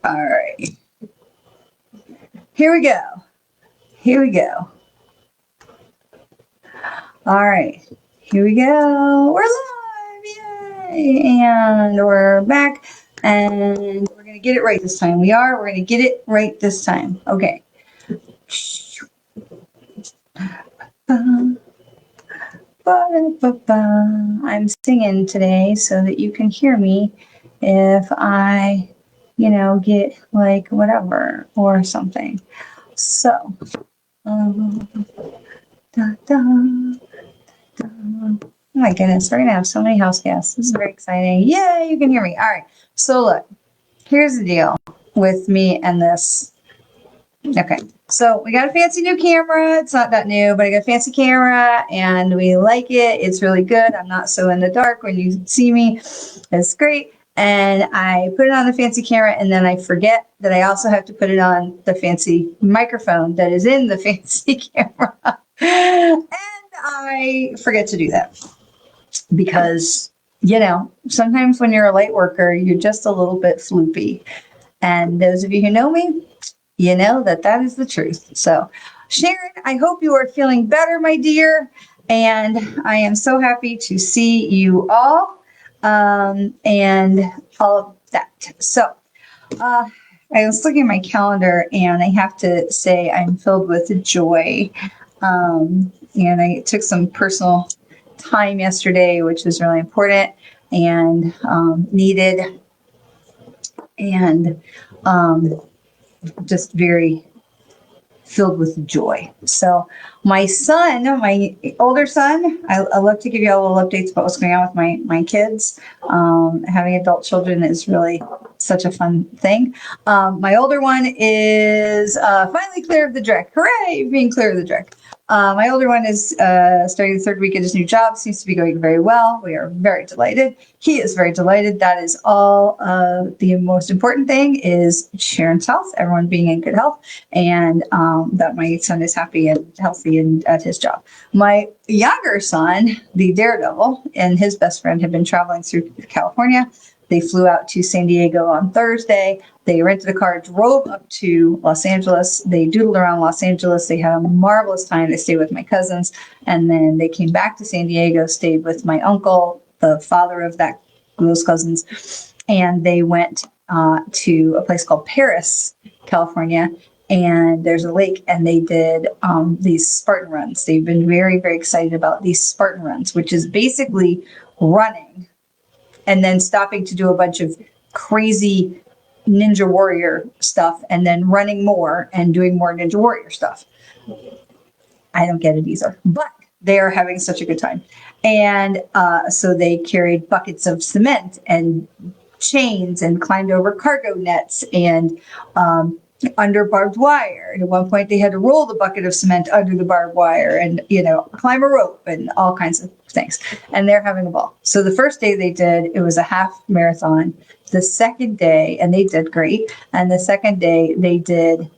All right. Here we go. Here we go. All right. Here we go. We're live. Yay. And we're back. And we're going to get it right this time. We are. We're going to get it right this time. Okay. I'm singing today so that you can hear me if I, get like whatever or something. So, da, da, da. Oh my goodness, we're going to have so many house guests. This is very exciting. Yay, you can hear me. All right. So look, here's the deal with me and this. Okay, so we got a fancy new camera. It's not that new, but I got a fancy camera and we like it. It's really good. I'm not so in the dark when you see me. It's great. And I put it on the fancy camera and then I forget that I also have to put it on the fancy microphone that is in the fancy camera. And I forget to do that because, sometimes when you're a light worker, you're just a little bit floopy. And those of you who know me, you know that is the truth. So, Sharon, I hope you are feeling better, my dear. And I am so happy to see you all and all of that. So, I was looking at my calendar and I have to say I'm filled with joy. And I took some personal time yesterday, which was really important and needed. And just very filled with joy. So my son, my older son, I love to give you all little updates about what's going on with my kids. Having adult children is really such a fun thing. My older one is finally clear of the dreck. Hooray, being clear of the dreck. My older one is starting the third week at his new job. Seems to be going very well. We are very delighted. He is very delighted. That is all. The most important thing is Sharon's health, everyone being in good health, and that my son is happy and healthy and at his job. My younger son, the daredevil, and his best friend have been traveling through California. They flew out to San Diego on Thursday. They rented a car, drove up to Los Angeles. They doodled around Los Angeles. They had a marvelous time. They stayed with my cousins. And then they came back to San Diego, stayed with my uncle, the father of those cousins. And they went to a place called Paris, California. And there's a lake, and they did these Spartan runs. They've been very, very excited about these Spartan runs, which is basically running and then stopping to do a bunch of crazy Ninja Warrior stuff and then running more and doing more Ninja Warrior stuff. I don't get it either, but they are having such a good time. And so they carried buckets of cement and chains and climbed over cargo nets and under barbed wire. And at one point they had to roll the bucket of cement under the barbed wire and, climb a rope and all kinds of things. And they're having a ball. So the first day they did, it was a half marathon. The second day, and they did great. And the second day they did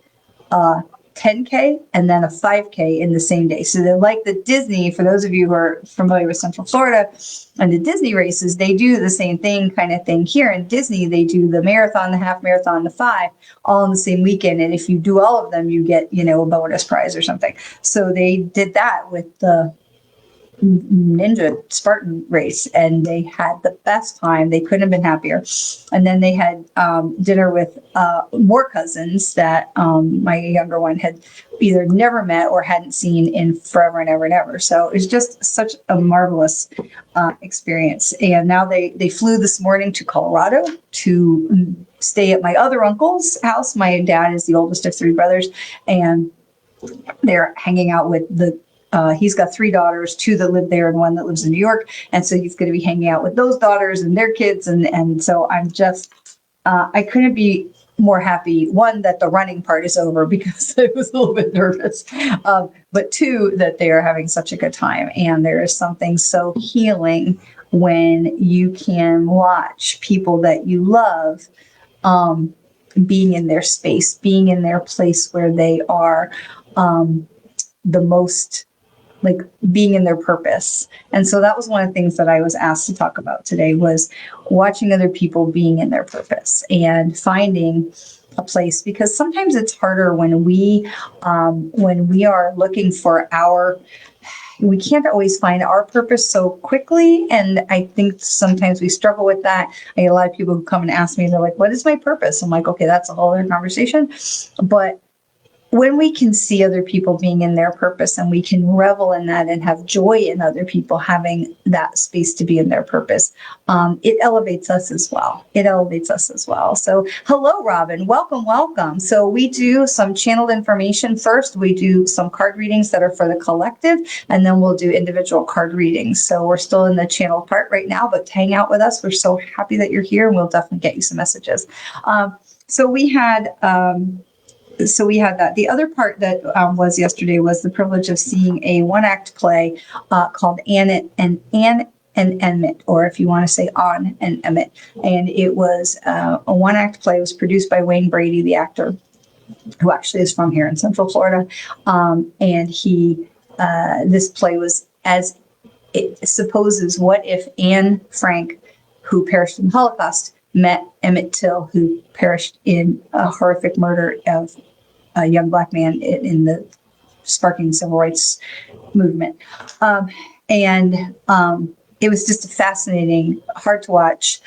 10K and then a 5K in the same day. So they're like the Disney, for those of you who are familiar with Central Florida and the Disney races, they do the same kind of thing here. In Disney, they do the marathon, the half marathon, the 5, all in the same weekend. And if you do all of them, you get, a bonus prize or something. So they did that with the Ninja Spartan race, and they had the best time. They couldn't have been happier. And then they had dinner with more cousins that my younger one had either never met or hadn't seen in forever and ever and ever. So it's just such a marvelous experience. And now they flew this morning to Colorado to stay at my other uncle's house. My dad is the oldest of 3 brothers, and they're hanging out with he's got 3 daughters, 2 that live there and 1 that lives in New York. And so he's going to be hanging out with those daughters and their kids. And so I'm just, I couldn't be more happy. 1, that the running part is over because I was a little bit nervous. But 2, that they are having such a good time. And there is something so healing when you can watch people that you love being in their space, being in their place where they are the most like being in their purpose. And so that was one of the things that I was asked to talk about today, was watching other people being in their purpose and finding a place, because sometimes it's harder when we are looking for we can't always find our purpose so quickly. And I think sometimes we struggle with that. I get a lot of people who come and ask me, they're like, what is my purpose? I'm like, okay, that's a whole other conversation. But when we can see other people being in their purpose, and we can revel in that and have joy in other people having that space to be in their purpose, it elevates us as well. It elevates us as well. So hello, Robin. Welcome, welcome. So we do some channeled information first. We do some card readings that are for the collective, and then we'll do individual card readings. So we're still in the channel part right now, but hang out with us. We're so happy that you're here, and we'll definitely get you some messages. So we had that. The other part that was yesterday was the privilege of seeing a one-act play called Anne and Emmett, or if you want to say On and Emmett. And it was a one-act play. It was produced by Wayne Brady, the actor, who actually is from here in Central Florida. And this play was, as it supposes, what if Anne Frank, who perished in the Holocaust, met Emmett Till, who perished in a horrific murder of a young Black man in the sparking civil rights movement. It was just a fascinating, hard to watch,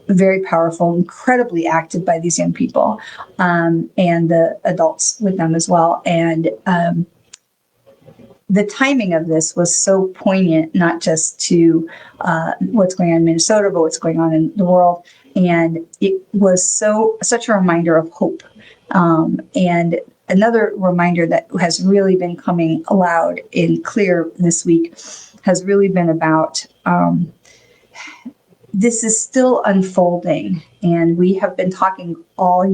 very powerful, incredibly acted by these young people, and the adults with them as well. And the timing of this was so poignant, not just to what's going on in Minnesota, but what's going on in the world. And it was such a reminder of hope. And another reminder that has really been coming loud and clear this week has really been about this is still unfolding. And we have been talking all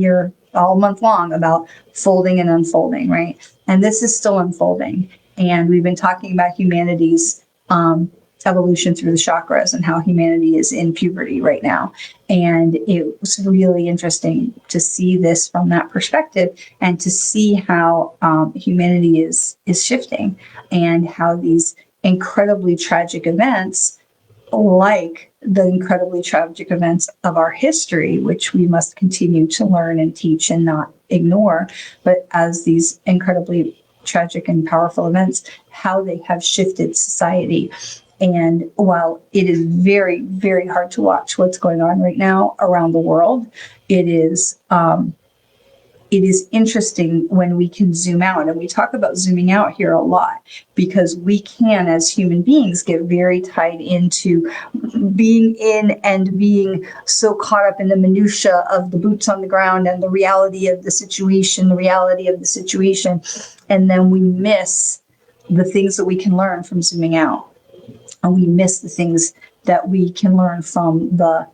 month long about folding and unfolding, right? And this is still unfolding. And we've been talking about humanity's evolution through the chakras and how humanity is in puberty right now. And it was really interesting to see this from that perspective, and to see how humanity is shifting, and how these incredibly tragic events, like the incredibly tragic events of our history, which we must continue to learn and teach and not ignore, but as these incredibly tragic and powerful events, how they have shifted society. And while it is very, very hard to watch what's going on right now around the world, it is interesting when we can zoom out. And we talk about zooming out here a lot, because we can, as human beings, get very tied into being in and being so caught up in the minutia of the boots on the ground and the reality of the situation. And then we miss the things that we can learn from zooming out. And we miss the things that we can learn from the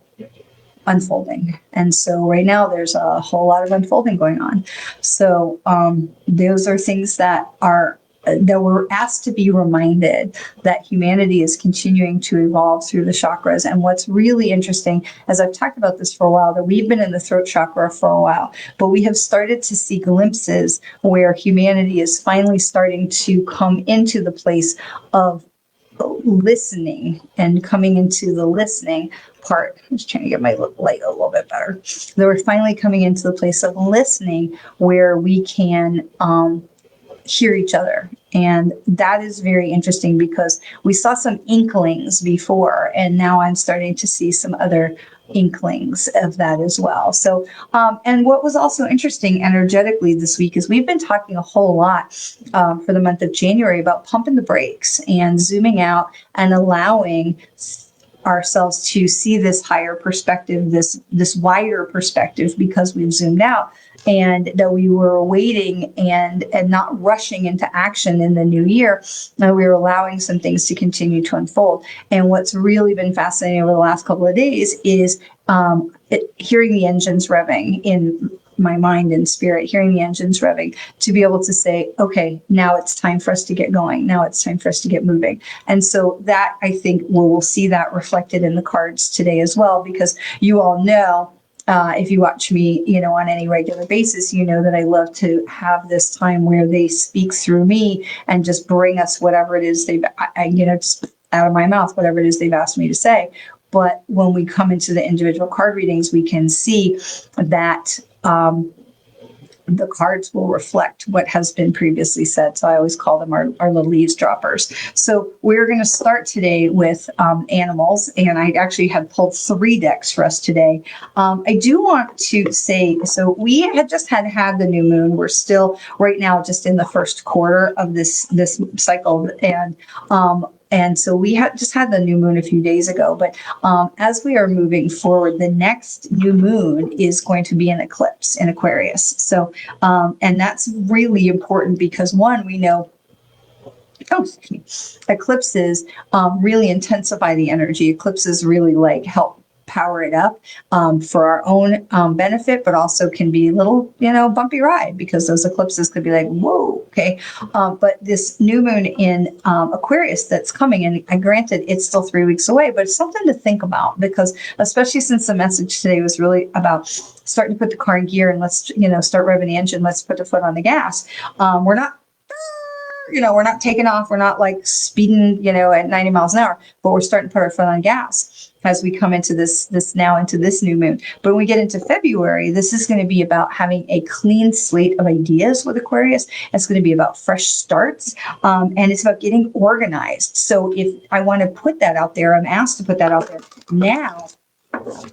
unfolding. And so right now there's a whole lot of unfolding going on. So those are things that we're asked to be reminded that humanity is continuing to evolve through the chakras. And what's really interesting, as I've talked about this for a while, that we've been in the throat chakra for a while, but we have started to see glimpses where humanity is finally starting to come into the place of listening, and coming into the listening part. I'm just trying to get my light a little bit better. So we're finally coming into the place of listening, where we can hear each other. And that is very interesting, because we saw some inklings before, and now I'm starting to see some other inklings of that as well. So, and what was also interesting energetically this week is we've been talking a whole lot for the month of January about pumping the brakes and zooming out and allowing ourselves to see this higher perspective, this wider perspective, because we've zoomed out, and that we were waiting and not rushing into action in the new year. And we were allowing some things to continue to unfold. And what's really been fascinating over the last couple of days is hearing the engines revving in my mind and spirit, hearing the engines revving, to be able to say, okay, now it's time for us to get going. Now it's time for us to get moving. And so that, I think, we'll see that reflected in the cards today as well, because you all know if you watch me, on any regular basis, you know that I love to have this time where they speak through me and just bring us whatever it is just out of my mouth, whatever it is they've asked me to say. But when we come into the individual card readings, we can see that the cards will reflect what has been previously said. So I always call them our little eavesdroppers. So we're going to start today with animals, and I actually have pulled 3 decks for us today. I do want to say, so we had just had the new moon. We're still right now just in the first quarter of this cycle, and so we just had the new moon a few days ago, but as we are moving forward, the next new moon is going to be an eclipse in Aquarius. So, and that's really important because one, we know, eclipses really intensify the energy. Eclipses really help power it up for our own benefit, but also can be a little, bumpy ride because those eclipses could be like, whoa, okay. But this new moon in Aquarius that's coming, and granted, it's still 3 weeks away, but it's something to think about because especially since the message today was really about starting to put the car in gear and let's, start revving the engine, let's put the foot on the gas. We're not taking off. We're not speeding, at 90 miles an hour, but we're starting to put our foot on gas as we come into this new moon. But when we get into February, this is going to be about having a clean slate of ideas with Aquarius. It's going to be about fresh starts, and it's about getting organized. So if I want to put that out there, I'm asked to put that out there now,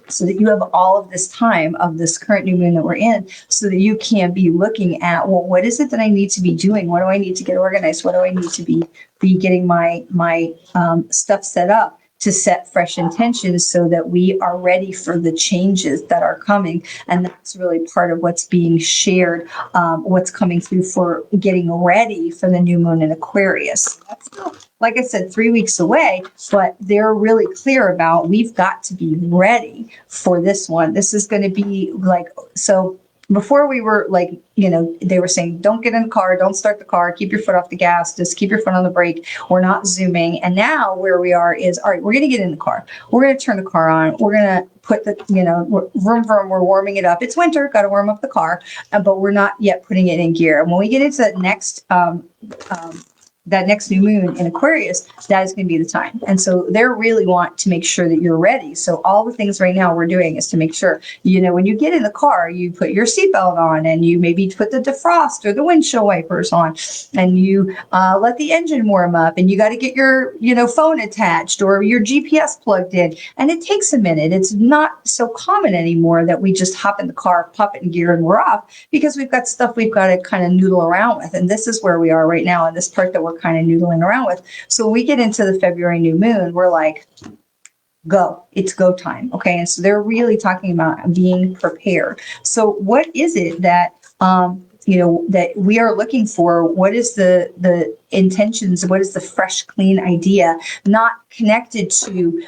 so that you have all of this time of this current new moon that we're in, so that you can be looking at, well, what is it that I need to be doing? What do I need to get organized? What do I need to be getting my stuff set up to set fresh intentions so that we are ready for the changes that are coming? And that's really part of what's being shared, what's coming through for getting ready for the new moon in Aquarius. That's still, like I said, 3 weeks away, but they're really clear about we've got to be ready for this one. This is going to be so before we were they were saying, don't get in the car, don't start the car, keep your foot off the gas, just keep your foot on the brake. We're not zooming. And now where we are is, all right, we're going to get in the car. We're going to turn the car on. We're going to put the, vroom, vroom, we're warming it up. It's winter, got to warm up the car, but we're not yet putting it in gear. And when we get into that next new moon in Aquarius, that is going to be the time. And so they really want to make sure that you're ready. So all the things right now we're doing is to make sure, when you get in the car, you put your seatbelt on and you maybe put the defrost or the windshield wipers on and you let the engine warm up and you got to get your, phone attached or your GPS plugged in. And it takes a minute. It's not so common anymore that we just hop in the car, pop it in gear and we're off, because we've got stuff we've got to kind of noodle around with. And this is where we are right now in this part that we're kind of noodling around with. So when we get into the February new moon, we're like, go, it's go time. Okay. And so they're really talking about being prepared. So what is it that, that we are looking for? What is the intentions? What is the fresh, clean idea, not connected to,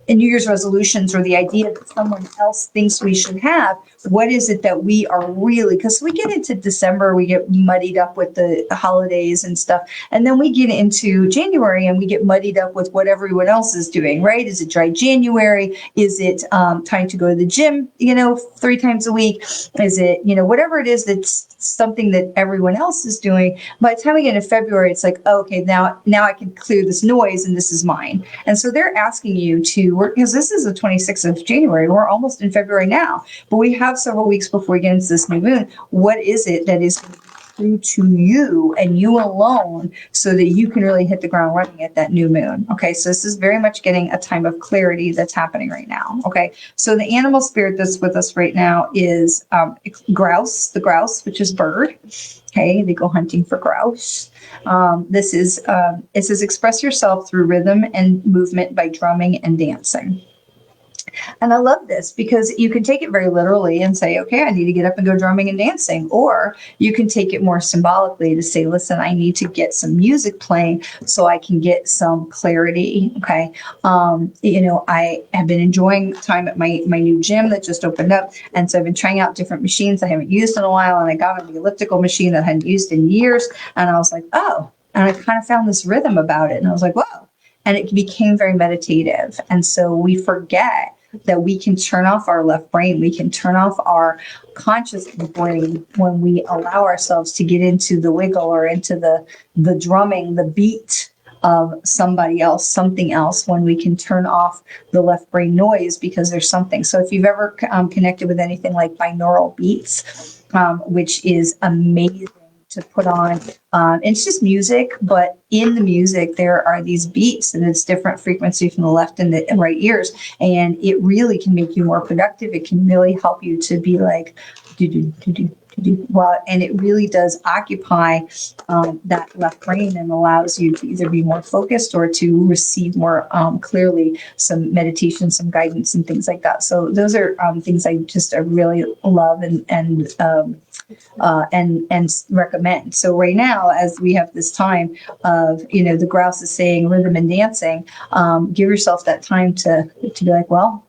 New Year's resolutions or the idea that someone else thinks we should have? What is it that we are really, because we get into December, we get muddied up with the holidays and stuff. And then we get into January and we get muddied up with what everyone else is doing, right? Is it dry January? Is it time to go to the gym, 3 times a week? Is it, whatever it is that's something that everyone else is doing? By the time we get into February, it's like, oh, okay, now I can clear this noise and this is mine. And so they're asking you to work, because this is the 26th of January. We're almost in February now, but we have several weeks before we get into this new moon. What is it that is true to you and you alone so that you can really hit the ground running at that new moon? Okay, so this is very much getting a time of clarity that's happening right now. Okay, so the animal spirit that's with us right now is grouse, the grouse, which is bird. Okay, they go hunting for grouse. This is, it says, express yourself through rhythm and movement by drumming and dancing. And I love this because you can take it very literally and say, okay, I need to get up and go drumming and dancing. Or you can take it more symbolically to say, listen, I need to get some music playing so I can get some clarity. Okay. I have been enjoying time at my new gym that just opened up. And so I've been trying out different machines I haven't used in a while. And I got on the elliptical machine that I hadn't used in years. And I was like, oh, and I kind of found this rhythm about it. And I was like, whoa. And it became very meditative. And so we forget that we can turn off our left brain. We can turn off our conscious brain when we allow ourselves to get into the wiggle or into the drumming, the beat of somebody else, something else, when we can turn off the left brain noise because there's something. So if you've ever connected with anything like binaural beats, which is amazing to put on. It's just music, but in the music, there are these beats and it's different frequency from the left and the right ears. And it really can make you more productive. It can really help you to be like, do, do, do, do. Well, and it really does occupy that left brain and allows you to either be more focused or to receive more clearly some meditation, some guidance, and things like that. So those are things I really love and recommend. So right now, as we have this time of, the grouse is saying rhythm and dancing, give yourself that time to be like, well,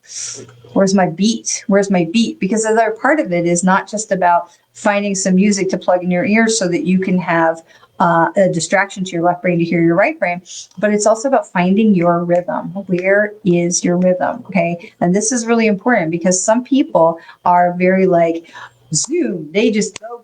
where's my beat? Where's my beat? Because the other part of it is not just about finding some music to plug in your ears so that you can have a distraction to your left brain to hear your right brain, but it's also about finding your rhythm. Where is your rhythm? Okay. And this is really important because some people are very like, Zoom, they just go.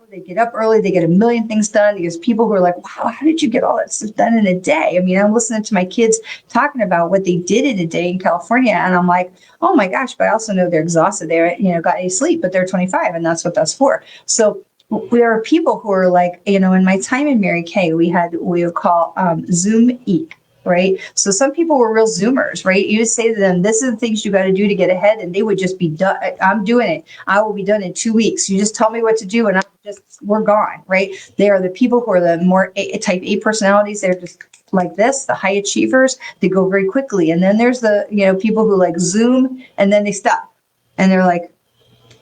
They get up early, they get a million things done. There's people who are like, wow, how did you get all that stuff done in a day? I mean, I'm listening to my kids talking about what they did in a day in California, and I'm like, oh my gosh, but I also know they're exhausted. They got any sleep, but they're 25, and that's what that's for. So there are people who are like, in my time in Mary Kay, we would call Zoom Eek. Right. So some people were real Zoomers, right? You just say to them, this is the things you got to do to get ahead. And they would just be done. I'm doing it. I will be done in 2 weeks. You just tell me what to do and we're gone. Right. They are the people who are the more type A personalities. They're just like this, the high achievers. They go very quickly. And then there's the, people who like Zoom and then they stop and they're like,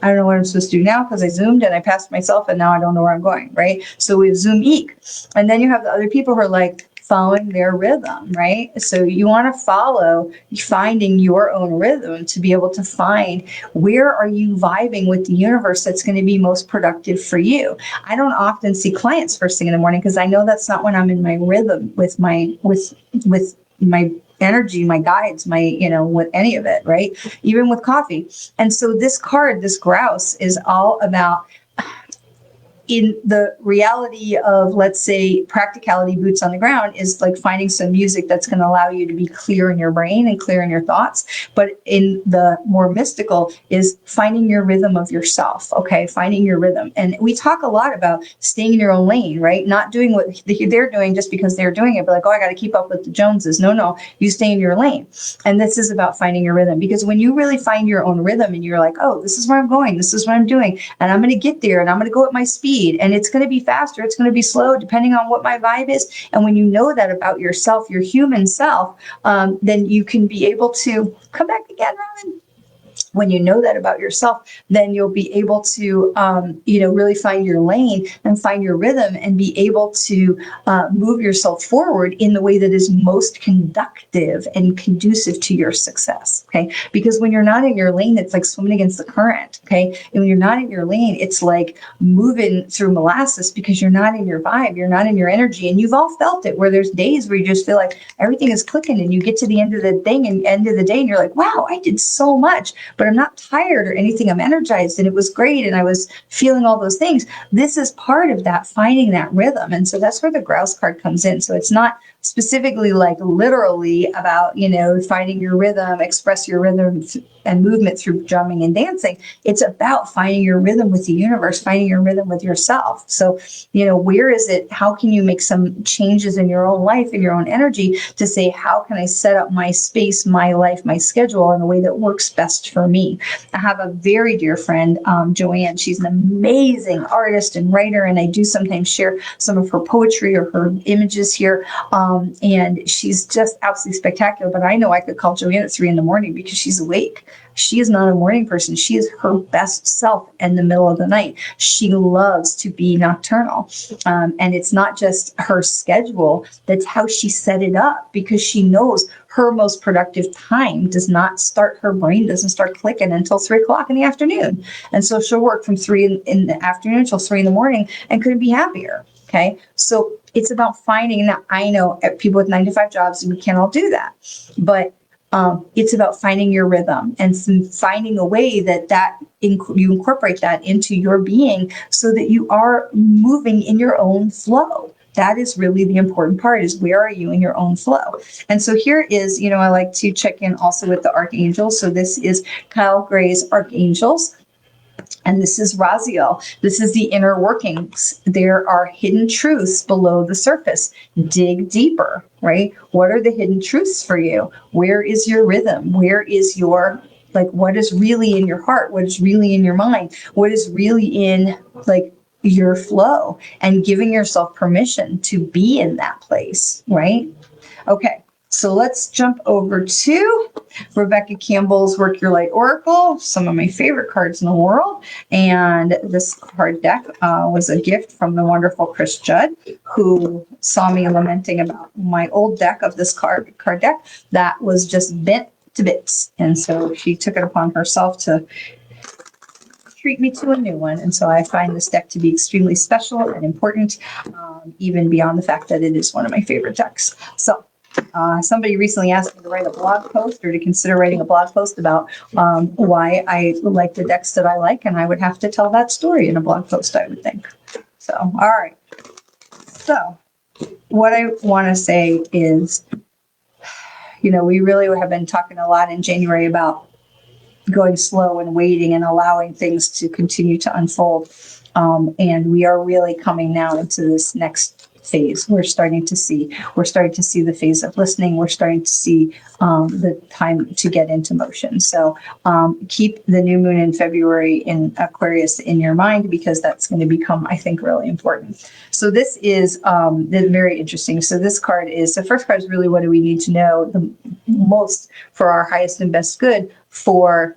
I don't know what I'm supposed to do now because I Zoomed and I passed myself and now I don't know where I'm going. Right. So we have Zoom Eek. And then you have the other people who are like, following their rhythm, right? So you want to follow finding your own rhythm to be able to find where are you vibing with the universe that's going to be most productive for you. I don't often see clients first thing in the morning because I know that's not when I'm in my rhythm with my energy, my guides, with any of it, right? Even with coffee. And so this card, this grouse, is all about in the reality of, let's say, practicality, boots on the ground, is like finding some music that's going to allow you to be clear in your brain and clear in your thoughts. But in the more mystical is finding your rhythm of yourself. Okay. Finding your rhythm. And we talk a lot about staying in your own lane, right? Not doing what they're doing just because they're doing it, but like, oh, I got to keep up with the Joneses. No, you stay in your lane. And this is about finding your rhythm, because when you really find your own rhythm and you're like, oh, this is where I'm going, this is what I'm doing, and I'm going to get there and I'm going to go at my speed. And it's going to be faster, it's going to be slow, depending on what my vibe is. And when you know that about yourself, your human self, then you can be able to come back again, Robin. When you know that about yourself, then you'll be able to, really find your lane and find your rhythm and be able to move yourself forward in the way that is most conductive and conducive to your success. Okay. Because when you're not in your lane, it's like swimming against the current. Okay. And when you're not in your lane, it's like moving through molasses because you're not in your vibe, you're not in your energy. And you've all felt it, where there's days where you just feel like everything is clicking and you get to the end of the thing and end of the day and you're like, wow, I did so much. But I'm not tired or anything. I'm energized and it was great. And I was feeling all those things. This is part of that, finding that rhythm. And so that's where the grouse card comes in. So it's not specifically like literally about, finding your rhythm, express your rhythm and movement through drumming and dancing. It's about finding your rhythm with the universe, finding your rhythm with yourself. So, where is it? How can you make some changes in your own life, in your own energy, to say, how can I set up my space, my life, my schedule in a way that works best for me? I have a very dear friend, Joanne. She's an amazing artist and writer, and I do sometimes share some of her poetry or her images here. And she's just absolutely spectacular. But I know I could call Joanne at 3 a.m. because she's awake. She is not a morning person. She is her best self in the middle of the night. She loves to be nocturnal. And it's not just her schedule, that's how she set it up, because she knows her most productive time does not start, her brain doesn't start clicking until 3 o'clock in the afternoon. And so she'll work from 3 in the afternoon until 3 in the morning and couldn't be happier. Okay. So it's about finding, now I know people with 9 to 5 jobs, we can't all do that, but It's about finding your rhythm and finding a way that you incorporate that into your being so that you are moving in your own flow. That is really the important part, is where are you in your own flow? And so here is, I like to check in also with the archangels. So this is Kyle Gray's Archangels. And this is Raziel. This is the inner workings. There are hidden truths below the surface. Dig deeper, right? What are the hidden truths for you? Where is your rhythm? Where is your, what is really in your heart? What is really in your mind? What is really in, your flow? And giving yourself permission to be in that place, right? Okay. So let's jump over to Rebecca Campbell's Work Your Light Oracle, some of my favorite cards in the world. And this card deck was a gift from the wonderful Chris Judd, who saw me lamenting about my old deck of this card deck that was just bent to bits. And so she took it upon herself to treat me to a new one. And so I find this deck to be extremely special and important, even beyond the fact that it is one of my favorite decks. So somebody recently asked me to write a blog post or to consider writing a blog post about why I like the decks that I like, and I would have to tell that story in a blog post, I would think. So, all right. So what I want to say is, we really have been talking a lot in January about going slow and waiting and allowing things to continue to unfold. And we are really coming now into this next phase. We're starting to see the phase of listening. We're starting to see the time to get into motion. So keep the new moon in February in Aquarius in your mind, because that's going to become, I think, really important. So this is very interesting. So this card is, the first card is really, what do we need to know the most for our highest and best good, for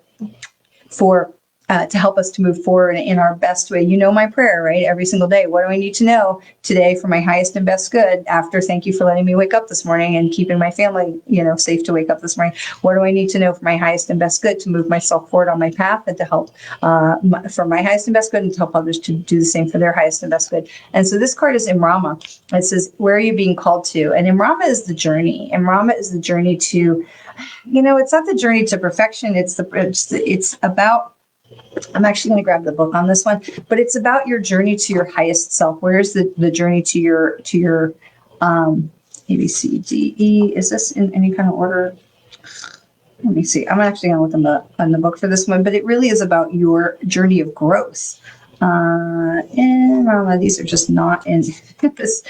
to help us to move forward in our best way. My prayer, right? Every single day. What do I need to know today for my highest and best good? After, thank you for letting me wake up this morning and keeping my family, safe to wake up this morning. What do I need to know for my highest and best good to move myself forward on my path, and to help for my highest and best good, and to help others to do the same for their highest and best good. And so this card is Imrama. It says, where are you being called to? And Imrama is the journey. Imrama is the journey to, it's not the journey to perfection. It's about, I'm actually going to grab the book on this one, but it's about your journey to your highest self. Where's the journey to your A, B, C, D, E? Is this in any kind of order? Let me see. I'm actually going to look on the book for this one, but it really is about your journey of growth. And these are just not in this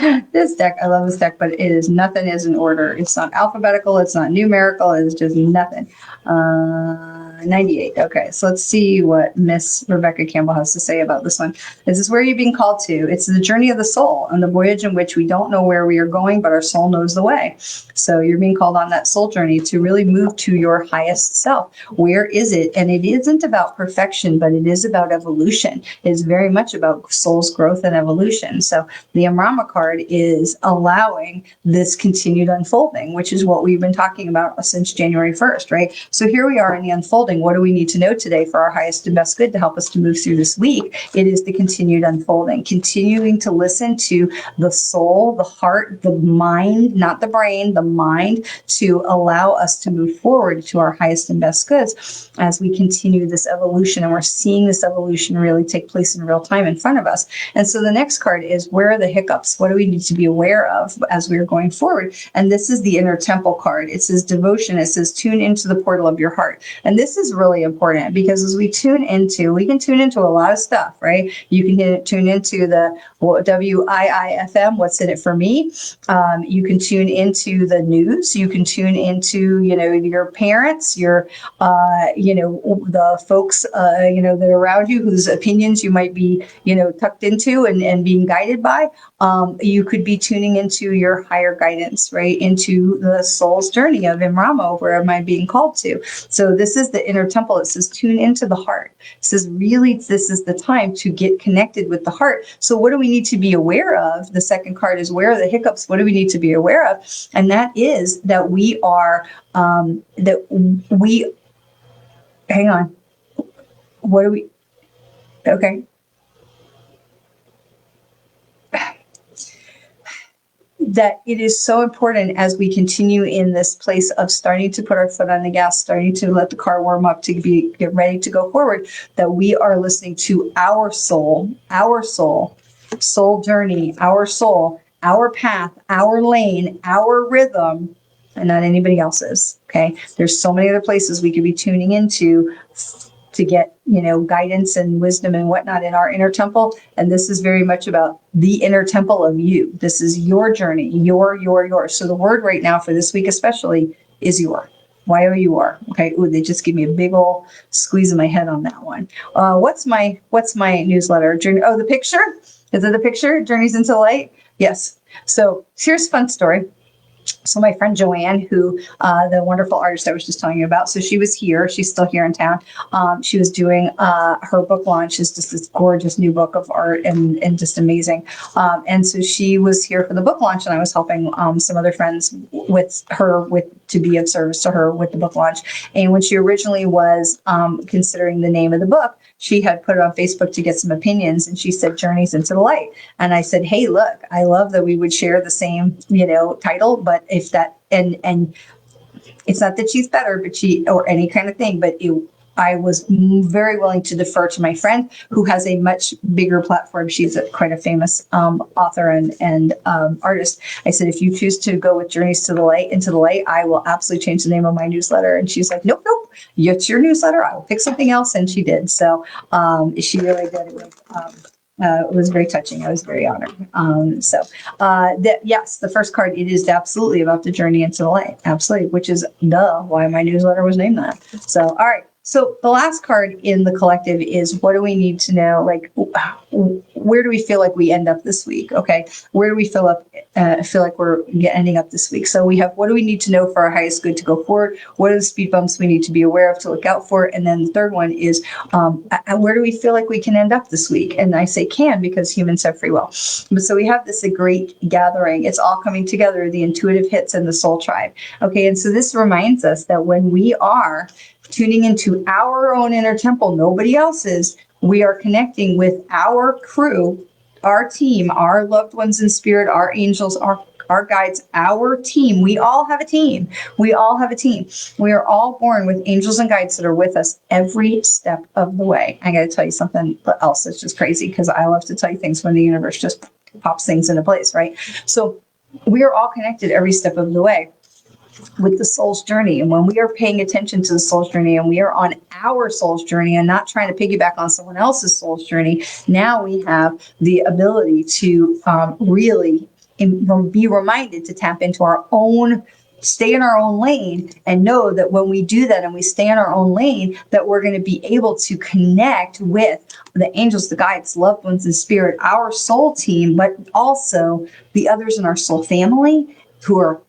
deck. I love this deck, but nothing is in order. It's not alphabetical. It's not numerical. It's just nothing. 98. Okay, so let's see what Miss Rebecca Campbell has to say about this one. This is where you're being called to. It's the journey of the soul and the voyage in which we don't know where we are going, but our soul knows the way. So you're being called on that soul journey to really move to your highest self. Where is it? And it isn't about perfection, but it is about evolution. It is very much about soul's growth and evolution. So the Amrama card is allowing this continued unfolding, which is what we've been talking about since January 1st, right? So here we are in the unfolding. What do we need to know today for our highest and best good to help us to move through this week? It is the continued unfolding, continuing to listen to the soul, the heart, the mind, not the brain, the mind, to allow us to move forward to our highest and best goods as we continue this evolution. And we're seeing this evolution really take place in real time in front of us. And so the next card is, where are the hiccups? What do we need to be aware of as we're going forward? And this is the inner temple card. It says devotion. It says tune into the portal of your heart. And this is really important, because as we can tune into a lot of stuff, right? You can tune into the WIIFM, what's in it for me. You can tune into the news. You can tune into, your parents, your, the folks, that are around you, whose opinions you might be, tucked into and being guided by. You could be tuning into your higher guidance, right? Into the soul's journey of Imrama, where am I being called to? So this is the inner temple. It says tune into the heart. It says really this is the time to get connected with the heart. So what do we need to be aware of? The second card is, where are the hiccups? What do we need to be aware of? And that is that we are, hang on. What do we, okay. that it is so important as we continue in this place of starting to put our foot on the gas, starting to let the car warm up to get ready to go forward, that we are listening to our soul journey, our soul, our path, our lane, our rhythm, and not anybody else's. Okay. There's so many other places we could be tuning into to get, guidance and wisdom and whatnot in our inner temple. And this is very much about the inner temple of you. This is your journey, your. So the word right now for this week especially is your. Y-O-U-R. Okay. Ooh, they just give me a big old squeeze of my head on that one. What's my newsletter? Journey? Oh, the picture? Is it the picture? Journeys into the Light? Yes. So here's a fun story. So my friend Joanne, who the wonderful artist I was just telling you about, so she was here. She's still here in town. She was doing her book launch. Is just this gorgeous new book of art and just amazing. And so she was here for the book launch, and I was helping some other friends with her to be of service to her with the book launch. And when she originally was considering the name of the book, she had put it on Facebook to get some opinions, and she said Journeys into the Light. And I said, hey, look, I love that we would share the same, title, but if that, and it's not that she's better, but or any kind of thing, but I was very willing to defer to my friend who has a much bigger platform. She's quite a famous author and artist. I said, if you choose to go with Journeys to the Light, into the Light, I will absolutely change the name of my newsletter. And she's like, nope, it's your newsletter. I will pick something else. And she did. So she really did. It was very touching. I was very honored. Yes, the first card, it is absolutely about the journey into the light. Absolutely. Which is why my newsletter was named that. So, all right. So the last card in the collective is, what do we need to know? Like, where do we feel like we end up this week? Okay. Where do we feel like we're ending up this week? So we have, what do we need to know for our highest good to go forward? What are the speed bumps we need to be aware of to look out for? And then the third one is, where do we feel like we can end up this week? And I say can, because humans have free will. But so we have this great gathering. It's all coming together, the intuitive hits and the soul tribe. Okay. And so this reminds us that when we are tuning into our own inner temple, nobody else's, we are connecting with our crew, our team, our loved ones in spirit, our angels, our guides, our team. We all have a team. We are all born with angels and guides that are with us every step of the way. I got to tell you something else that's just crazy, because I love to tell you things when the universe just pops things into place, right? So we are all connected every step of the way with the soul's journey. And when we are paying attention to the soul's journey, and we are on our soul's journey and not trying to piggyback on someone else's soul's journey, now we have the ability to really be reminded to tap into our own, stay in our own lane, and know that when we do that and we stay in our own lane, that we're going to be able to connect with the angels, the guides, loved ones in spirit, our soul team, but also the others in our soul family who are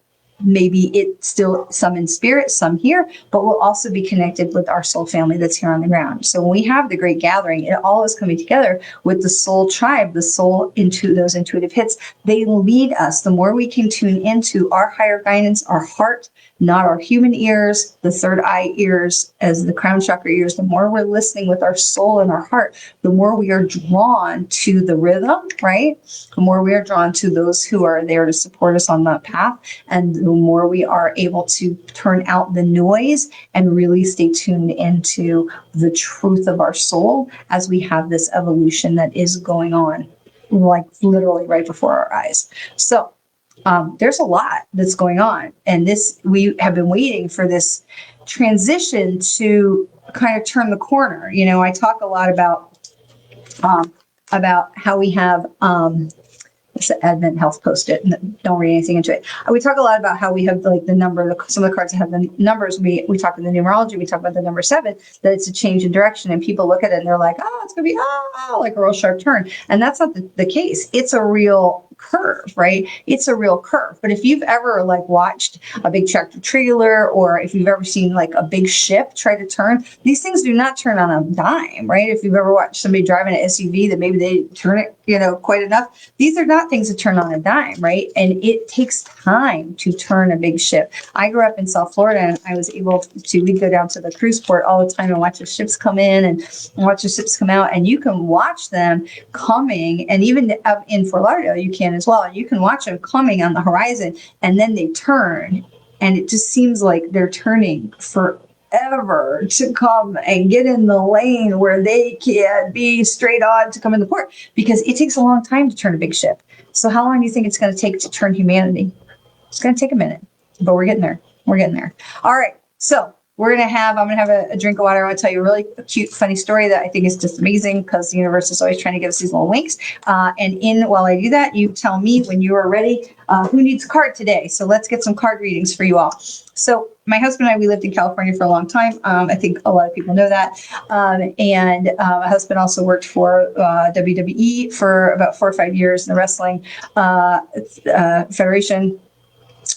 maybe it's still some in spirit, some here, but we'll also be connected with our soul family that's here on the ground. So when we have the great gathering, it all is coming together with the soul tribe, the soul into those intuitive hits. They lead us. The more we can tune into our higher guidance, our heart, not our human ears, the third eye ears as the crown chakra ears, the more we're listening with our soul and our heart, the more we are drawn to the rhythm, right? The more we are drawn to those who are there to support us on that path. And the more we are able to turn out the noise and really stay tuned into the truth of our soul as we have this evolution that is going on, like literally right before our eyes. So there's a lot that's going on, and we have been waiting for this transition to kind of turn the corner. I talk a lot about how we have it's an Advent Health Post-it. Don't read anything into it. We talk a lot about how we have like the number, some of the cards that have the numbers. We talk in the numerology. We talk about the number 7, that it's a change in direction, and people look at it and they're like, oh, it's going to be like a real sharp turn. And that's not the case. It's a real curve, right? It's a real curve. But if you've ever like watched a big tractor trailer, or if you've ever seen like a big ship try to turn, these things do not turn on a dime, right? If you've ever watched somebody driving an SUV that maybe they turn it quite enough. These are not things that turn on a dime, right? And it takes time to turn a big ship. I grew up in South Florida, and I was able to, we'd go down to the cruise port all the time and watch the ships come in and watch the ships come out. And you can watch them coming, and even up in Fort Lauderdale, you can as well. And you can watch them coming on the horizon, and then they turn, and it just seems like they're turning forever to come and get in the lane where they can be straight on to come in the port, because it takes a long time to turn a big ship. So how long do you think it's going to take to turn humanity? It's going to take a minute, but we're getting there. We're getting there. All right. So I'm going to have a drink of water. I want to tell you a really cute, funny story that I think is just amazing, because the universe is always trying to give us these little winks. While I do that, you tell me when you are ready, who needs a card today? So let's get some card readings for you all. So my husband and I, we lived in California for a long time. I think a lot of people know that. My husband also worked for WWE for about 4 or 5 years in the wrestling federation.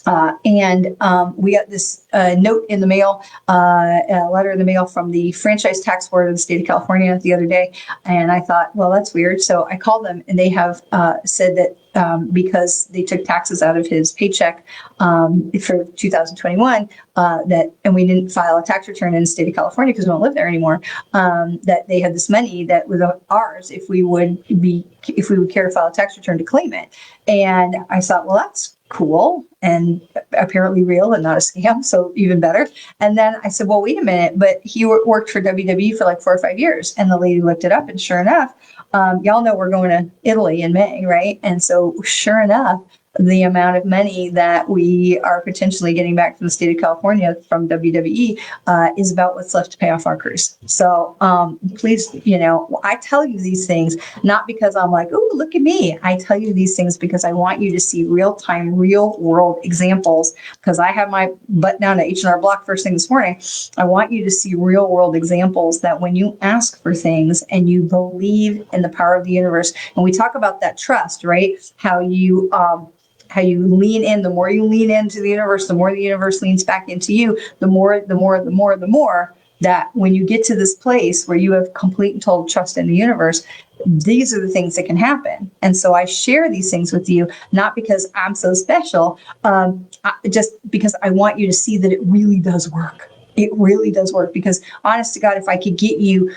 We got this note in the mail, a letter in the mail from the Franchise Tax Board of the state of California the other day. And I thought, well, that's weird. So I called them, and they have said that because they took taxes out of his paycheck for 2021, and we didn't file a tax return in the state of California because we don't live there anymore, that they had this money that was ours if we would care to file a tax return to claim it. And I thought, well, that's cool and apparently real and not a scam, so even better. And then I said, well, wait a minute, but he worked for WWE for like 4 or 5 years. And the lady looked it up, and sure enough, y'all know we're going to Italy in May, right? And so sure enough, the amount of money that we are potentially getting back from the state of California from WWE is about what's left to pay off our cruise. So please, I tell you these things not because I'm like, oh, look at me. I tell you these things because I want you to see real-time, real-world examples, because I have my butt down to H&R Block first thing this morning. I want you to see real-world examples that when you ask for things and you believe in the power of the universe, and we talk about that trust, right? How you lean in, the more you lean into the universe, the more the universe leans back into you, the more that when you get to this place where you have complete and total trust in the universe, these are the things that can happen. And so I share these things with you, not because I'm so special, just because I want you to see that it really does work. It really does work, because honest to God, if I could get you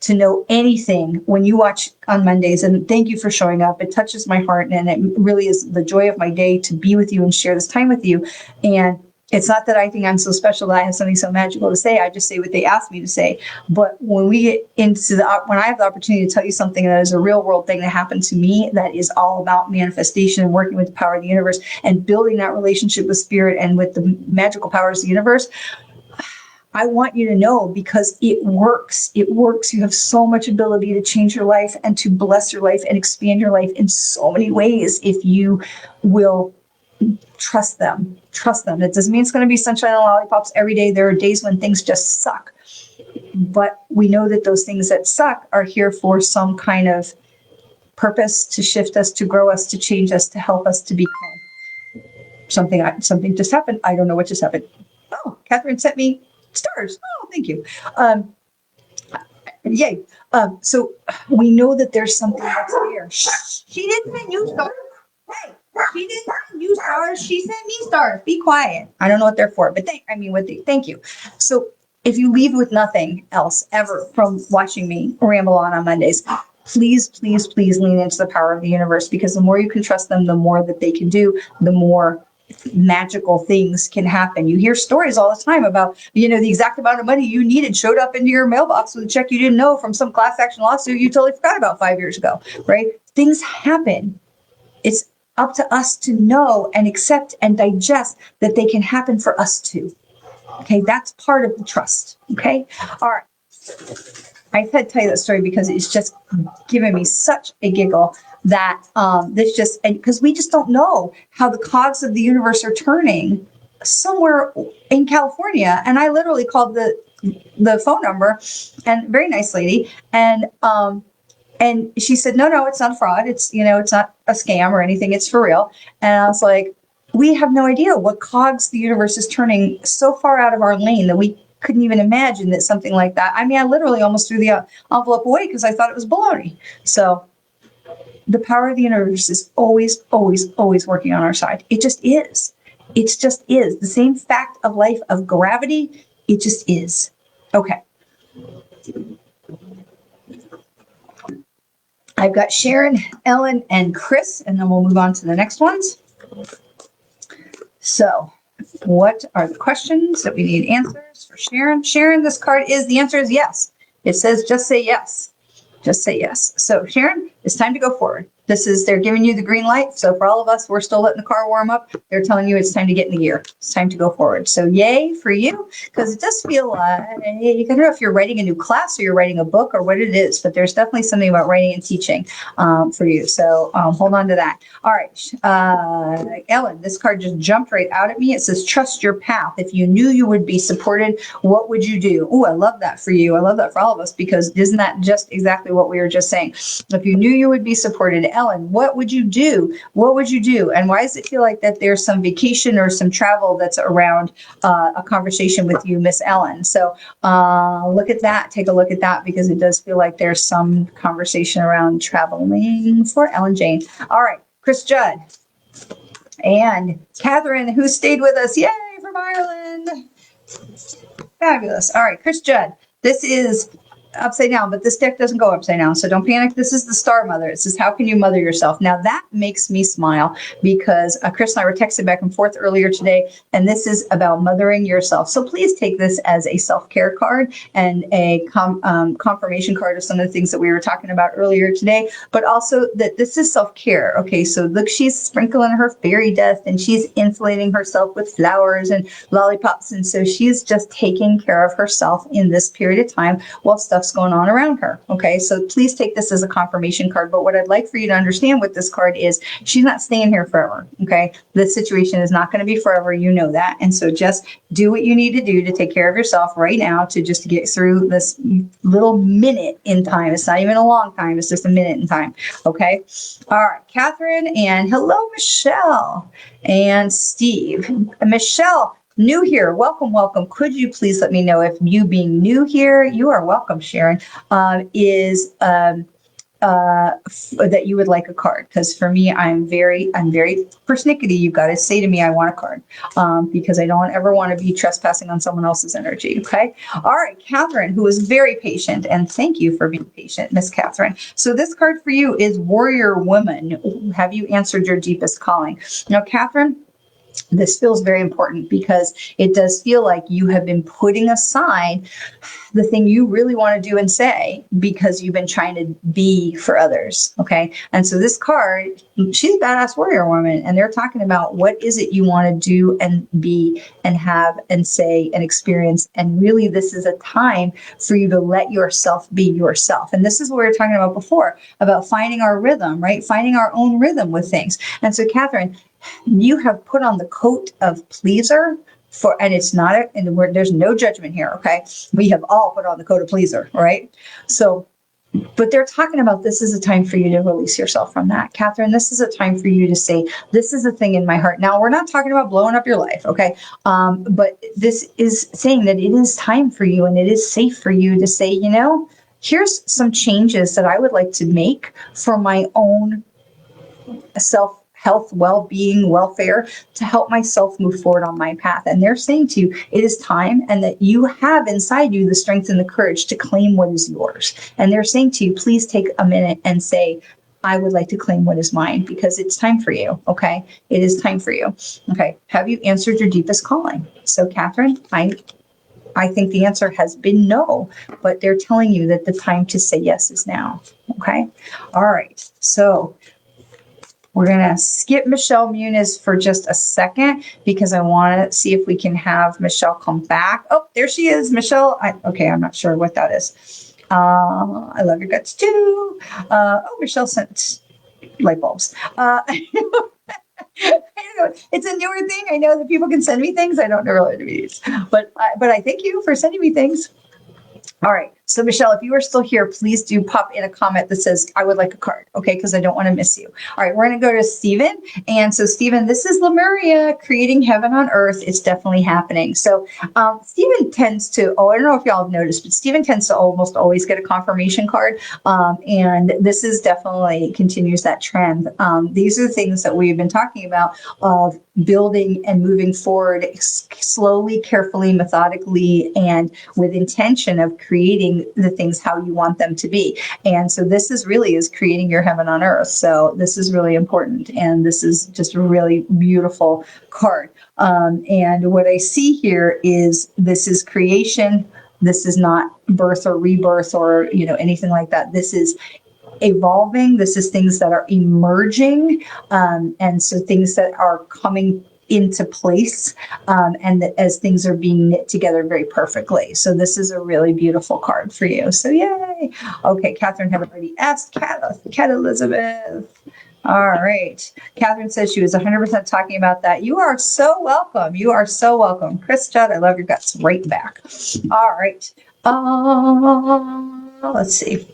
to know anything when you watch on Mondays, and thank you for showing up. It touches my heart, and it really is the joy of my day to be with you and share this time with you. And it's not that I think I'm so special that I have something so magical to say. I just say what they ask me to say. But when we get into when I have the opportunity to tell you something that is a real world thing that happened to me, that is all about manifestation and working with the power of the universe and building that relationship with spirit and with the magical powers of the universe, I want you to know, because it works. It works. You have so much ability to change your life and to bless your life and expand your life in so many ways if you will trust them. Trust them. It doesn't mean it's going to be sunshine and lollipops every day. There are days when things just suck. But we know that those things that suck are here for some kind of purpose, to shift us, to grow us, to change us, to help us to become something just happened. I don't know what just happened. Oh, Catherine sent me stars. Oh, thank you. Yay. So we know that there's something that's there. She didn't send you stars. Hey, she didn't send you stars. She sent me stars. Be quiet. I don't know what they're for, but thank you. So if you leave with nothing else ever from watching me ramble on Mondays, please, please, please lean into the power of the universe, because the more you can trust them, the more that they can do, the more magical things can happen. You hear stories all the time about, the exact amount of money you needed showed up into your mailbox with a check you didn't know from some class action lawsuit you totally forgot about 5 years ago, right? Things happen. It's up to us to know and accept and digest that they can happen for us too. Okay, that's part of the trust. Okay, all right. I had to tell you that story because it's just given me such a giggle that because we just don't know how the cogs of the universe are turning somewhere in California. And I literally called the phone number, and very nice lady, and she said, no, it's not a fraud. It's it's not a scam or anything. It's for real. And I was like, we have no idea what cogs the universe is turning so far out of our lane that we couldn't even imagine that something like that. I mean, I literally almost threw the envelope away because I thought it was baloney. So the power of the universe is always, always, always working on our side. It just is. It just is. The same fact of life, of gravity, it just is. Okay. I've got Sharon, Ellen, and Chris, and then we'll move on to the next ones. So, what are the questions that we need answers for Sharon? Sharon, this card is, the answer is yes. It says just say yes. Just say yes. So, Sharon, it's time to go forward. They're giving you the green light. So for all of us, we're still letting the car warm up. They're telling you it's time to get in the gear. It's time to go forward. So yay for you, because it does feel like, I don't know if you're writing a new class or you're writing a book or what it is, but there's definitely something about writing and teaching for you. So hold on to that. All right, Ellen, this card just jumped right out at me. It says, trust your path. If you knew you would be supported, what would you do? Oh, I love that for you. I love that for all of us, because isn't that just exactly what we were just saying? If you knew you would be supported, Ellen, what would you do? What would you do? And why does it feel like that there's some vacation or some travel that's around a conversation with you, Miss Ellen? So look at that. Take a look at that, because it does feel like there's some conversation around traveling for Ellen Jane. All right, Chris Judd and Catherine, who stayed with us. Yay, from Ireland. Fabulous. All right, Chris Judd. This is upside down, but this deck doesn't go upside down, so don't panic. This is the Star Mother. It says, how can you mother yourself? Now that makes me smile, because Chris and I were texting back and forth earlier today, and this is about mothering yourself. So please take this as a self-care card and a confirmation card of some of the things that we were talking about earlier today, but also that this is self-care. Okay, so look, she's sprinkling her fairy dust and she's insulating herself with flowers and lollipops, and so she's just taking care of herself in this period of time while stuff's going on around her. Okay, so please take this as a confirmation card. But what I'd like for you to understand with this card is she's not staying here forever. Okay, this situation is not going to be forever. You know that. And so just do what you need to do to take care of yourself right now, to just get through this little minute in time. It's not even a long time. It's just a minute in time. Okay. All right, Catherine, and hello, Michelle and Steve. Michelle, new here, welcome, welcome. Could you please let me know if you being new here, you are welcome, Sharon, is that you would like a card? Because for me, I'm very persnickety. You've got to say to me, I want a card, because I don't ever want to be trespassing on someone else's energy. Okay. All right, Catherine, who is very patient, and thank you for being patient, Miss Catherine. So this card for you is Warrior Woman. Have you answered your deepest calling? Now, Catherine, this feels very important, because it does feel like you have been putting aside the thing you really want to do and say, because you've been trying to be for others. Okay. And so this card, she's a badass warrior woman, and they're talking about what is it you want to do and be and have and say and experience. And really, this is a time for you to let yourself be yourself. And this is what we were talking about before, about finding our rhythm, right? Finding our own rhythm with things. And so, Catherine, you have put on the coat of pleaser and it's not there's no judgment here. Okay. We have all put on the coat of pleaser, right? So, but they're talking about, this is a time for you to release yourself from that. Catherine, this is a time for you to say, this is a thing in my heart. Now, we're not talking about blowing up your life. Okay. But this is saying that it is time for you, and it is safe for you to say, here's some changes that I would like to make for my own health, well-being, welfare, to help myself move forward on my path. And they're saying to you, it is time, and that you have inside you the strength and the courage to claim what is yours. And they're saying to you, please take a minute and say, I would like to claim what is mine, because it's time for you. Okay. It is time for you. Okay. Have you answered your deepest calling? So, Catherine, I think the answer has been no, but they're telling you that the time to say yes is now. Okay. All right. So we're going to skip Michelle Muniz for just a second, because I want to see if we can have Michelle come back. Oh, there she is, Michelle. Okay, I'm not sure what that is. I love your guts too. Michelle sent light bulbs. I don't know. It's a newer thing. I know that people can send me things. I don't know what it means, but I thank you for sending me things. All right. So Michelle, if you are still here, please do pop in a comment that says, I would like a card, okay? Because I don't want to miss you. All right, we're going to go to Stephen. And so Stephen, this is Lemuria, creating heaven on earth. It's definitely happening. So Stephen tends to, I don't know if y'all have noticed, but Stephen tends to almost always get a confirmation card. And this is definitely continues that trend. These are things that we've been talking about of building and moving forward slowly, carefully, methodically, and with intention of creating the things how you want them to be. And so this is creating your heaven on earth. So this is really important. And this is just a really beautiful card. And what I see here is this is creation. This is not birth or rebirth or, anything like that. This is evolving. This is things that are emerging. And so things that are coming into place, and that as things are being knit together very perfectly. So this is a really beautiful card for you. So yay. Okay, Catherine had already asked. Cat Elizabeth. All right. Catherine says she was 100% talking about that. You are so welcome. You are so welcome. Chris Judd, I love your guts. Right back. All right. Let's see.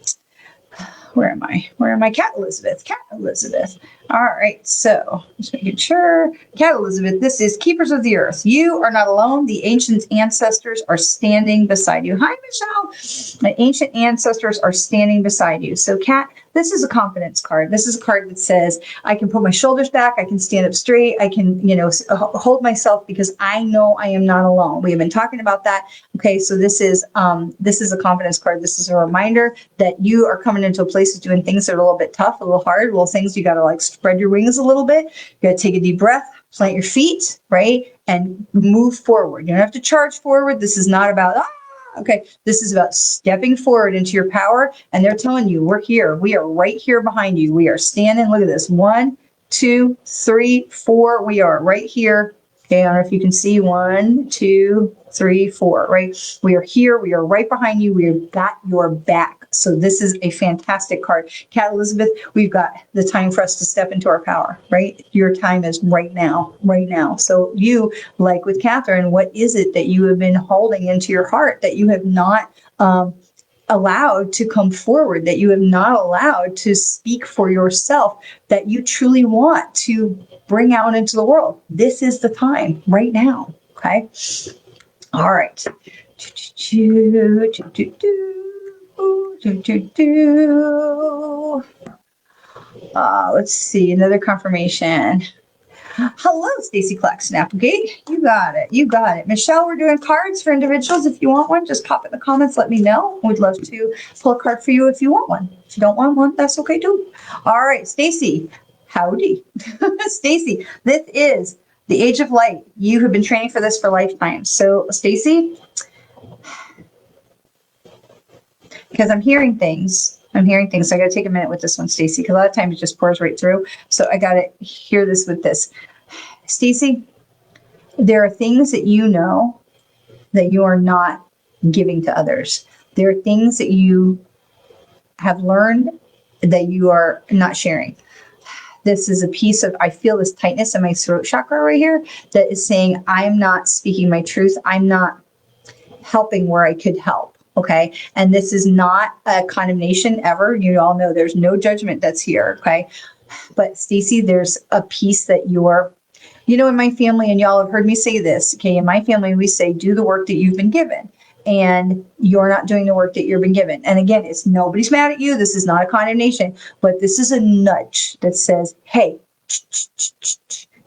Where am I? Where am I? Cat Elizabeth. Cat Elizabeth. All right. So just making sure. Cat Elizabeth, this is Keepers of the Earth. You are not alone. The ancient ancestors are standing beside you. Hi, Michelle. The ancient ancestors are standing beside you. So, Cat, this is a confidence card. This is a card that says, I can put my shoulders back. I can stand up straight. I can, hold myself because I know I am not alone. We have been talking about that. Okay. So this is a confidence card. This is a reminder that you are coming into a place of doing things that are a little bit tough, a little hard, little things you got to spread your wings a little bit. You got to take a deep breath, plant your feet, right? And move forward. You don't have to charge forward. This is not about, okay, this is about stepping forward into your power. And they're telling you, we're here. We are right here behind you. We are standing. Look at this. 1, 2, 3, 4. We are right here. Okay, I don't know if you can see 1, 2, 3, 4, right? We are here. We are right behind you. We've got your back. So this is a fantastic card. Cat Elizabeth, we've got the time for us to step into our power, right? Your time is right now, right now. So you, like with Catherine, what is it that you have been holding into your heart that you have not allowed to come forward, that you have not allowed to speak for yourself, that you truly want to bring out into the world? This is the time right now. Okay. All right. Let's see. Another confirmation. Hello, Stacy Claxton Applegate. You got it. You got it. Michelle, we're doing cards for individuals. If you want one, just pop it in the comments. Let me know. We'd love to pull a card for you if you want one. If you don't want one, that's okay too. All right, Stacy. Howdy. Stacy, this is the Age of Light. You have been training for this for lifetimes. So, Stacy, because I'm hearing things. So I got to take a minute with this one, Stacy, because a lot of times it just pours right through. So I got to hear this with this. Stacy, there are things that you know that you are not giving to others. There are things that you have learned that you are not sharing. This is a piece of, I feel this tightness in my throat chakra right here that is saying, I'm not speaking my truth. I'm not helping where I could help. Okay. And this is not a condemnation ever. You all know there's no judgment that's here. Okay. But Stacy, there's a piece that you're, in my family, and y'all have heard me say this. Okay. In my family, we say, do the work that you've been given. And you're not doing the work that you've been given. And again, nobody's mad at you. This is not a condemnation, but this is a nudge that says, hey,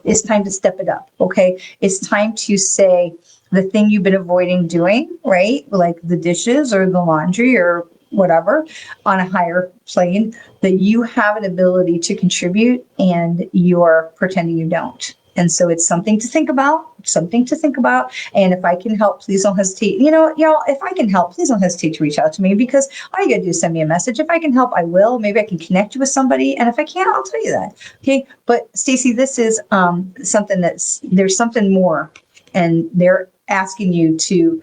it's time to step it up. Okay. It's time to say, the thing you've been avoiding doing, right? Like the dishes or the laundry or whatever on a higher plane, that you have an ability to contribute and you're pretending you don't. And so it's something to think about, And if I can help, please don't hesitate. Y'all, if I can help, please don't hesitate to reach out to me, because all you got to do is send me a message. If I can help, I will. Maybe I can connect you with somebody. And if I can't, I'll tell you that. Okay. But Stacy, this is something there's something more, and they're asking you to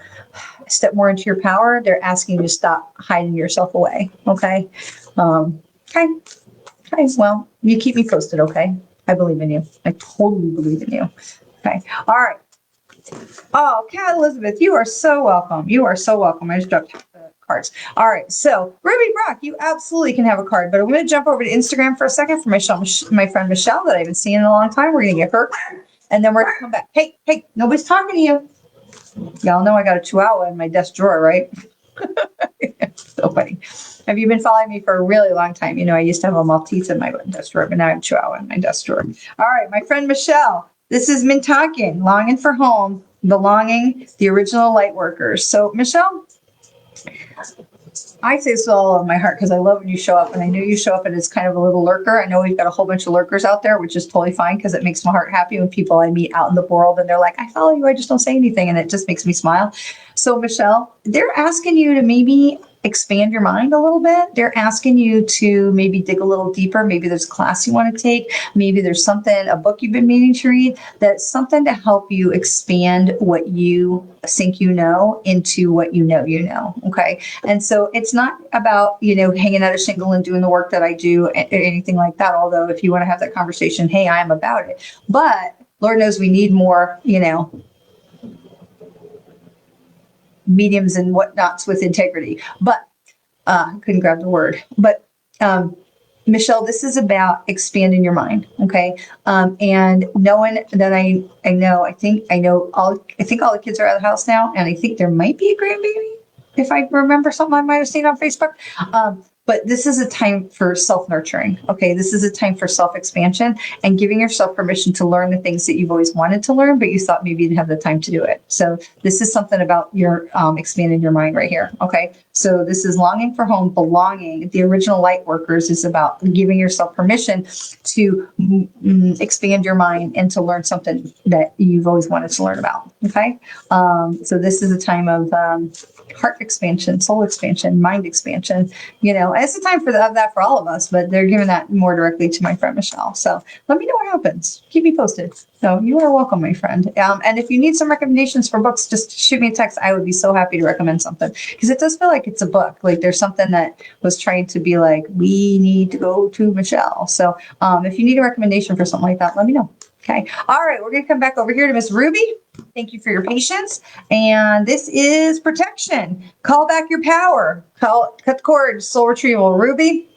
step more into your power. They're asking you to stop hiding yourself away. Okay. Okay. Well, you keep me posted. Okay. I believe in you. I totally believe in you. Okay. All right. Oh, Cat Elizabeth, you are so welcome. You are so welcome. I just dropped the cards. All right. So Ruby Brock, you absolutely can have a card, but I'm going to jump over to Instagram for a second for my friend Michelle that I haven't seen in a long time. We're going to get her card, and then we're going to come back. Hey, nobody's talking to you. Y'all know I got a chihuahua in my desk drawer, right? So funny. Have you been following me for a really long time? You know, I used to have a Maltese in my desk drawer, but now I have a chihuahua in my desk drawer. All right, my friend Michelle. This is Mintakin, longing for home, belonging, the original light workers. So Michelle, I say this with all of my heart because I love when you show up, and I know you show up and it's kind of a little lurker. I know we've got a whole bunch of lurkers out there, which is totally fine because it makes my heart happy when people I meet out in the world and they're like, I follow you, I just don't say anything, and it just makes me smile. So Michelle, they're asking you to maybe expand your mind a little bit. They're asking you to maybe dig a little deeper. Maybe there's a class you want to take. Maybe there's something, a book you've been meaning to read, that's something to help you expand what you think you know into what you know. Okay. And so it's not about, hanging out a shingle and doing the work that I do or anything like that. Although if you want to have that conversation, hey, I'm about it. But Lord knows we need more, mediums and whatnots with integrity. But couldn't grab the word. But Michelle, this is about expanding your mind, okay? And knowing that I think all the kids are out of the house now, and I think there might be a grandbaby, if I remember something I might have seen on Facebook. But this is a time for self-nurturing, okay? This is a time for self-expansion and giving yourself permission to learn the things that you've always wanted to learn, but you thought maybe you didn't have the time to do it. So this is something about your expanding your mind right here, okay? So this is longing for home, belonging. The original light workers is about giving yourself permission to expand your mind and to learn something that you've always wanted to learn about, okay? So this is a time of heart expansion, soul expansion, mind expansion, it's a time for that for all of us, but they're giving that more directly to my friend Michelle. So let me know what happens. Keep me posted. So you are welcome, my friend. And if you need some recommendations for books, just shoot me a text. I would be so happy to recommend something because it does feel like it's a book. Like there's something that was trying to be like, we need to go to Michelle. So if you need a recommendation for something like that, let me know. Okay. All right. We're going to come back over here to Miss Ruby. Thank you for your patience. And this is protection. Call back your power. Cut the cord. Soul retrieval. Ruby,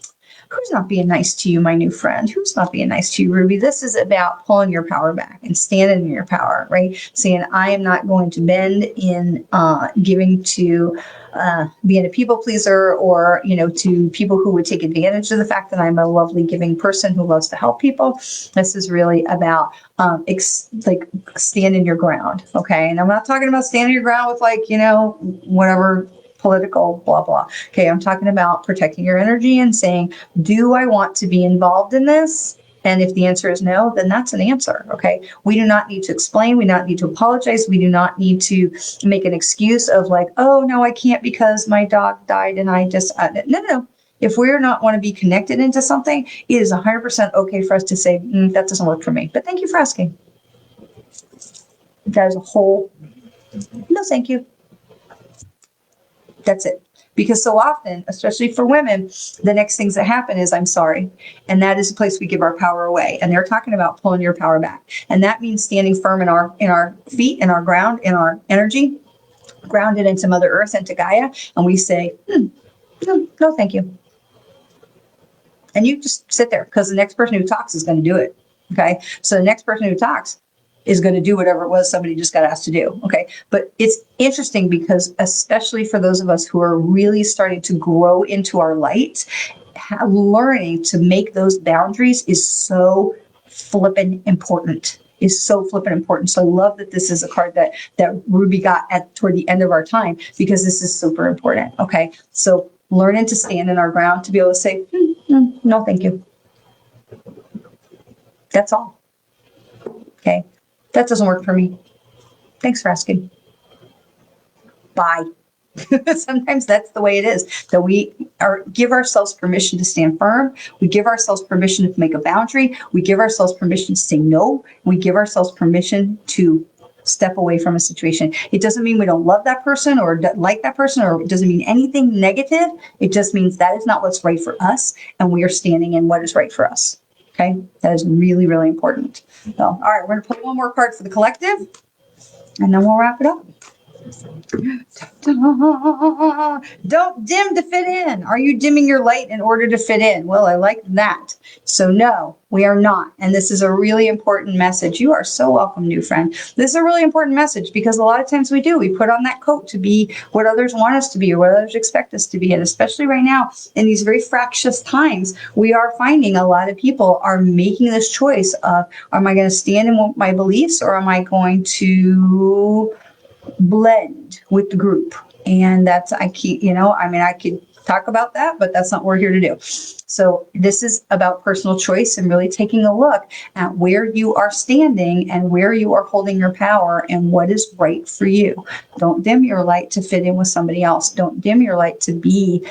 who's not being nice to you, my new friend? Who's not being nice to you, Ruby? This is about pulling your power back and standing in your power, right? Saying, I am not going to bend in giving to being a people pleaser or, to people who would take advantage of the fact that I'm a lovely, giving person who loves to help people. This is really about standing your ground, okay? And I'm not talking about standing your ground with whatever political blah blah. Okay, I'm talking about protecting your energy and saying, do I want to be involved in this? And if the answer is no, then that's an answer. Okay, we do not need to explain. We do not need to apologize. We do not need to make an excuse of like, oh no, I can't because my dog died and I just no. If we're not want to be connected into something, it is 100% okay for us to say that doesn't work for me. But thank you for asking. That is a whole no, thank you. That's it. Because so often, especially for women, the next things that happen is I'm sorry. And that is a place we give our power away. And they're talking about pulling your power back. And that means standing firm in our feet, in our ground, in our energy, grounded into Mother Earth and to Gaia. And we say, no, thank you. And you just sit there because the next person who talks is going to do it. Okay. So the next person who talks is going to do whatever it was somebody just got asked to do. Okay. But it's interesting because especially for those of us who are really starting to grow into our light, learning to make those boundaries is so flippin' important. So I love that this is a card that Ruby got toward the end of our time because this is super important. Okay. So learning to stand in our ground to be able to say, no, thank you. That's all. Okay. That doesn't work for me. Thanks for asking. Bye. Sometimes that's the way it is, that we give ourselves permission to stand firm. We give ourselves permission to make a boundary. We give ourselves permission to say no. We give ourselves permission to step away from a situation. It doesn't mean we don't love that person or like that person, or it doesn't mean anything negative. It just means that is not what's right for us, and we are standing in what is right for us. Okay, that is really, really important. So, all right, we're going to pull one more card for the collective, and then we'll wrap it up. Don't dim to fit in. Are you dimming your light in order to fit in? Well, I like that. So no, we are not. And this is a really important message. You are so welcome, new friend. This is a really important message because a lot of times we do. We put on that coat to be what others want us to be or what others expect us to be. And especially right now in these very fractious times, we are finding a lot of people are making this choice of, am I going to stand in my beliefs or am I going to blend with the group? And that's, I keep, I mean, I could talk about that, but that's not what we're here to do. So this is about personal choice and really taking a look at where you are standing and where you are holding your power and what is right for you. Don't dim your light to fit in with somebody else. Don't dim your light to be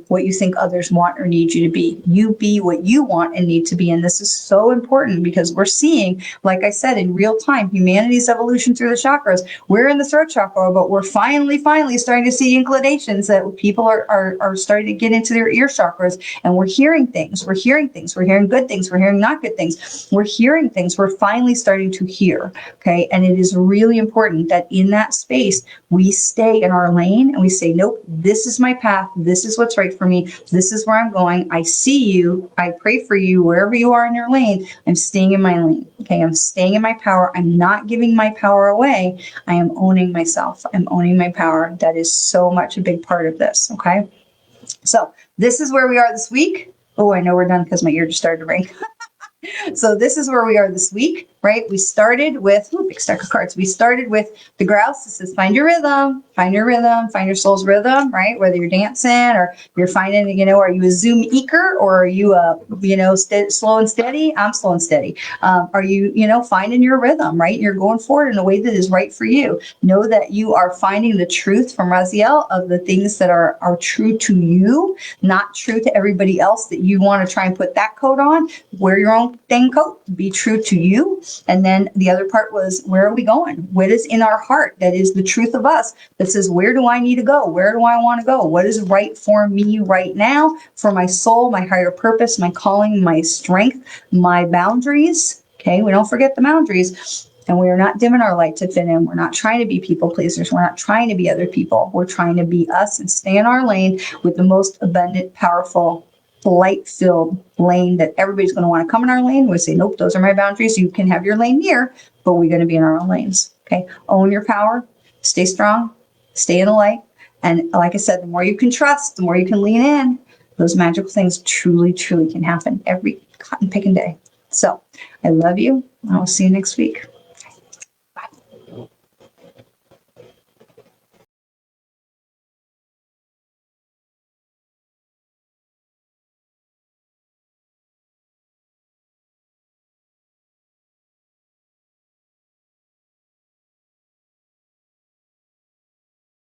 what you think others want or need you to be. You be what you want and need to be. And this is so important because we're seeing, like I said, in real time, humanity's evolution through the chakras. We're in the throat chakra, but we're finally starting to see inclinations that people are starting to get into their ear chakras. And we're hearing things. We're hearing things. We're hearing good things. We're hearing not good things. We're hearing things. We're finally starting to hear. Okay. And it is really important that in that space, we stay in our lane and we say, nope, this is my path. This is what's right for me. This is where I'm going. I see you. I pray for you wherever you are in your lane. I'm staying in my lane. Okay. I'm staying in my power. I'm not giving my power away. I am owning myself. I'm owning my power. That is so much a big part of this. Okay. So this is where we are this week. Oh, I know we're done because my ear just started to ring. So this is where we are this week, right? We started with, big stack of cards. We started with the grouse. This says, find your rhythm, find your soul's rhythm, right? Whether you're dancing or you're finding, are you a Zoom eker or are you a, slow and steady? I'm slow and steady. Are you, finding your rhythm, right? You're going forward in a way that is right for you. Know that you are finding the truth from Raziel of the things that are true to you, not true to everybody else that you want to try and put that coat on. Wear your own thing coat, be true to you. And then the other part was, where are we going? What is in our heart that is the truth of us that says, where do I need to go? Where do I want to go? What is right for me right now, for my soul, my higher purpose, my calling, my strength, my boundaries? Okay, we don't forget the boundaries. And we are not dimming our light to fit in. We're not trying to be people pleasers. We're not trying to be other people. We're trying to be us and stay in our lane with the most abundant, powerful, light-filled lane that everybody's going to want to come in our lane. We say, nope, those are my boundaries. You can have your lane here, but we're going to be in our own lanes. Okay. Own your power. Stay strong. Stay in the light. And like I said, the more you can trust, the more you can lean in, those magical things truly, truly can happen every cotton picking day. So I love you. I will see you next week.